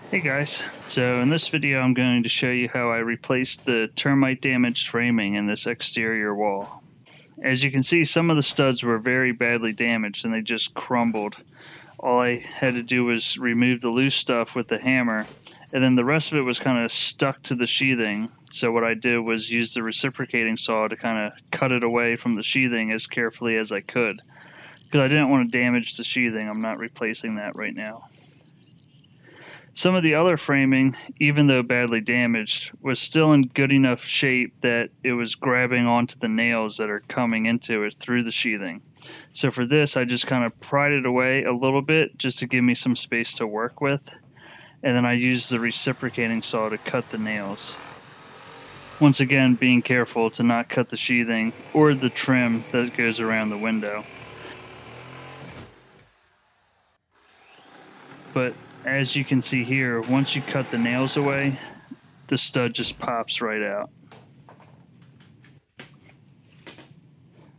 Hey guys, so in this video I'm going to show you how I replaced the termite damaged framing in this exterior wall. As you can see, some of the studs were very badly damaged and they just crumbled. All I had to do was remove the loose stuff with the hammer, and then the rest of it was kind of stuck to the sheathing. So what I did was use the reciprocating saw to kind of cut it away from the sheathing as carefully as I could. Because I didn't want to damage the sheathing, I'm not replacing that right now. Some of the other framing, even though badly damaged, was still in good enough shape that it was grabbing onto the nails that are coming into it through the sheathing. So for this, I just kind of pried it away a little bit just to give me some space to work with. And then I used the reciprocating saw to cut the nails. Once again, being careful to not cut the sheathing or the trim that goes around the window. But as you can see here, once you cut the nails away, the stud just pops right out.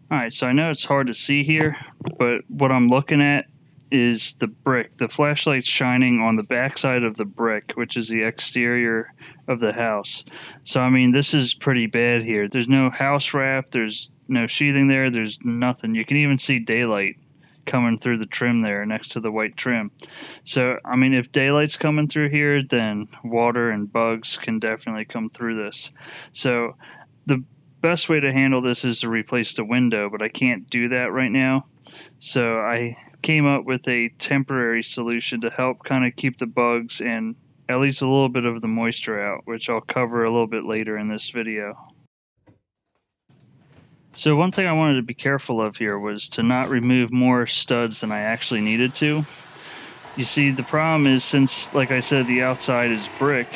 Alright, so I know it's hard to see here, but what I'm looking at is the brick. The flashlight's shining on the backside of the brick, which is the exterior of the house. So, I mean, this is pretty bad here. There's no house wrap, there's no sheathing there, there's nothing. You can even see daylight coming through the trim there next to the white trim. So, I mean, if daylight's coming through here, then water and bugs can definitely come through this. So the best way to handle this is to replace the window, but I can't do that right now. So I came up with a temporary solution to help kind of keep the bugs and at least a little bit of the moisture out, which I'll cover a little bit later in this video. So one thing I wanted to be careful of here was to not remove more studs than I actually needed to. You see, the problem is, since, like I said, the outside is brick,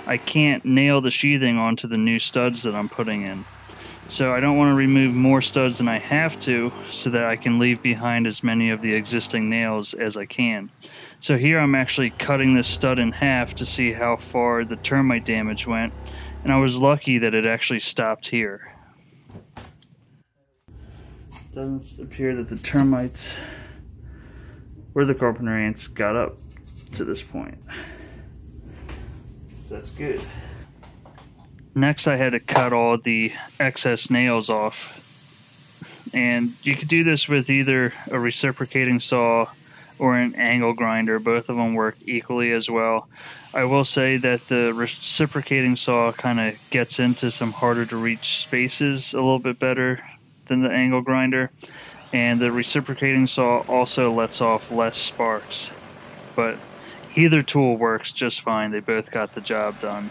I can't nail the sheathing onto the new studs that I'm putting in. So I don't want to remove more studs than I have to, so that I can leave behind as many of the existing nails as I can. So here I'm actually cutting this stud in half to see how far the termite damage went, and I was lucky that it actually stopped here. Doesn't appear that the termites or the carpenter ants got up to this point. So that's good. Next, I had to cut all the excess nails off. And you could do this with either a reciprocating saw or an angle grinder. Both of them work equally as well. I will say that the reciprocating saw kind of gets into some harder to reach spaces a little bit better than the angle grinder, and the reciprocating saw also lets off less sparks, but either tool works just fine. They both got the job done.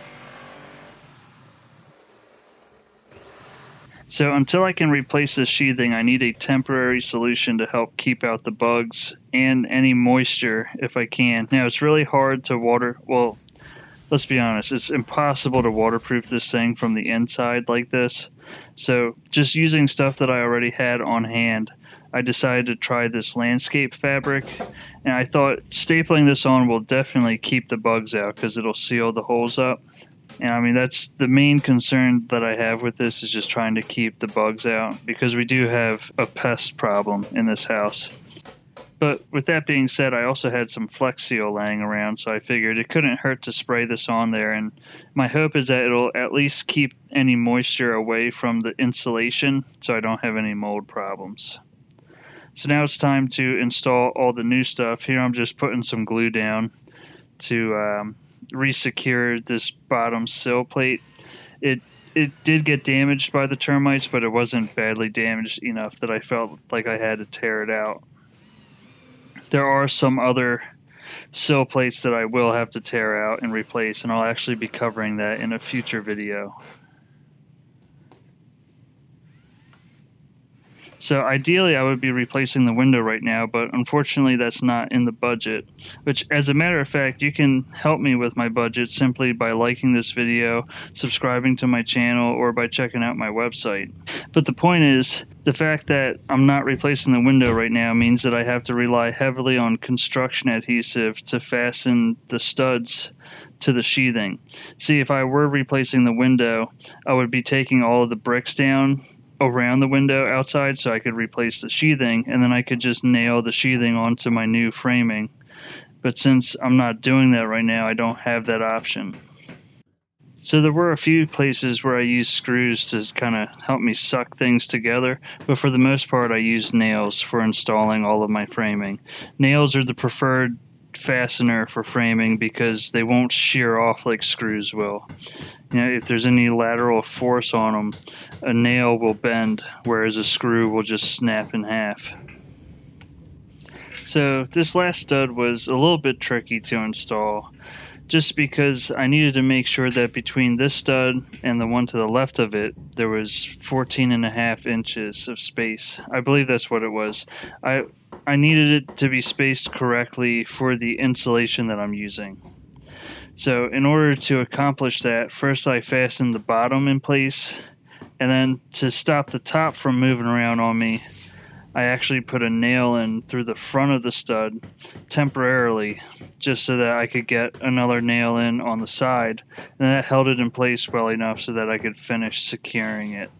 So until I can replace this sheathing, I need a temporary solution to help keep out the bugs and any moisture if I can. Now, it's really hard to well, let's be honest, it's impossible to waterproof this thing from the inside like this. So just using stuff that I already had on hand, I decided to try this landscape fabric. And I thought stapling this on will definitely keep the bugs out because it'll seal the holes up. And I mean, that's the main concern that I have with this, is just trying to keep the bugs out, because we do have a pest problem in this house. But with that being said, I also had some Flex Seal laying around, so I figured it couldn't hurt to spray this on there. And my hope is that it'll at least keep any moisture away from the insulation so I don't have any mold problems. So now it's time to install all the new stuff. Here I'm just putting some glue down to re-secure this bottom sill plate. It did get damaged by the termites, but it wasn't badly damaged enough that I felt like I had to tear it out. There are some other sill plates that I will have to tear out and replace, and I'll actually be covering that in a future video. So ideally I would be replacing the window right now, but unfortunately that's not in the budget, which, as a matter of fact, you can help me with my budget simply by liking this video, subscribing to my channel, or by checking out my website. But the point is, the fact that I'm not replacing the window right now means that I have to rely heavily on construction adhesive to fasten the studs to the sheathing. See, if I were replacing the window, I would be taking all of the bricks down around the window outside so I could replace the sheathing, and then I could just nail the sheathing onto my new framing. But since I'm not doing that right now, I don't have that option. So there were a few places where I used screws to kind of help me suck things together, but for the most part I used nails for installing all of my framing. Nails are the preferred fastener for framing because they won't shear off like screws will. You know, if there's any lateral force on them, a nail will bend, whereas a screw will just snap in half. So this last stud was a little bit tricky to install, just because I needed to make sure that between this stud and the one to the left of it, there was 14.5 inches of space. I believe that's what it was. I needed it to be spaced correctly for the insulation that I'm using. So in order to accomplish that, first I fastened the bottom in place, and then to stop the top from moving around on me, I actually put a nail in through the front of the stud temporarily, just so that I could get another nail in on the side, and that held it in place well enough so that I could finish securing it.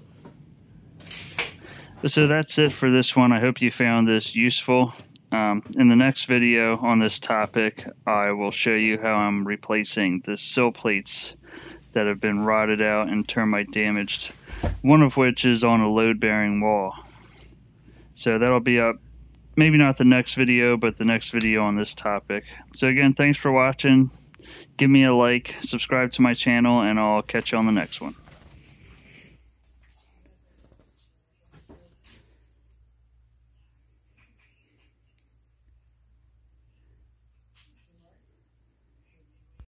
So that's it for this one. I hope you found this useful. In the next video on this topic, I will show you how I'm replacing the sill plates that have been rotted out and termite damaged, one of which is on a load-bearing wall. So that'll be up, maybe not the next video, but the next video on this topic. So again, thanks for watching. Give me a like, subscribe to my channel, and I'll catch you on the next one.